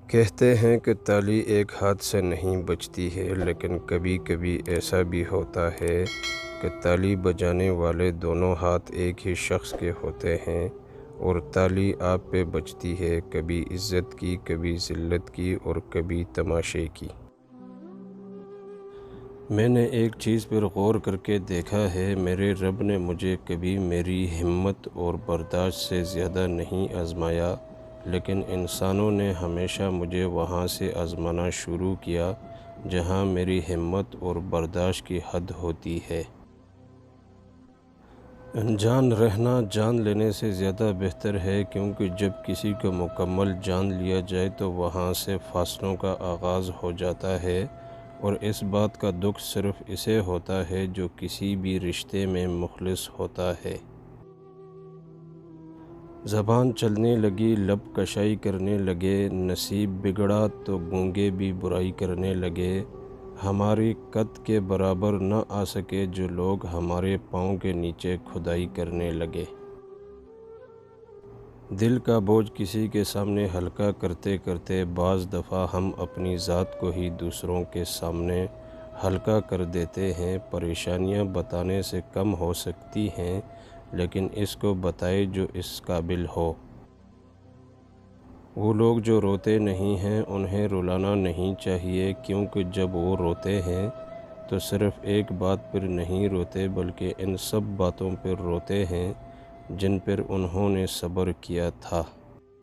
کہتے ہیں کہ تالی ایک ہاتھ سے نہیں بجتی ہے، لیکن کبھی کبھی ایسا بھی ہوتا ہے کہ تالی بجانے والے دونوں ہاتھ ایک ہی شخص کے ہوتے ہیں، اور تالی آپ پہ بجتی ہے، کبھی عزت کی، کبھی ذلت کی، اور کبھی تماشے کی۔ میں نے ایک چیز پر غور کر کے دیکھا ہے، میرے رب نے مجھے کبھی میری ہمت اور برداشت سے زیادہ نہیں آزمایا، لیکن انسانوں نے ہمیشہ مجھے وہاں سے آزمانا شروع کیا جہاں میری ہمت اور برداشت کی حد ہوتی ہے۔ انجان رہنا جان لینے سے زیادہ بہتر ہے، کیونکہ جب کسی کو مکمل جان لیا جائے تو وہاں سے فاصلوں کا آغاز ہو جاتا ہے، اور اس بات کا دکھ صرف اسے ہوتا ہے جو کسی بھی رشتے میں مخلص ہوتا ہے۔ زبان چلنے لگی، لب کشائی کرنے لگے، نصیب بگڑا تو گونگے بھی برائی کرنے لگے، ہماری قد کے برابر نہ آ سکے جو لوگ ہمارے پاؤں کے نیچے کھدائی کرنے لگے۔ دل کا بوجھ کسی کے سامنے ہلکا کرتے کرتے بعض دفعہ ہم اپنی ذات کو ہی دوسروں کے سامنے ہلکا کر دیتے ہیں۔ پریشانیاں بتانے سے کم ہو سکتی ہیں، لیکن اس کو بتائے جو اس قابل ہو۔ وہ لوگ جو روتے نہیں ہیں انہیں رلانا نہیں چاہیے، کیونکہ جب وہ روتے ہیں تو صرف ایک بات پر نہیں روتے بلکہ ان سب باتوں پر روتے ہیں جن پر انہوں نے صبر کیا تھا۔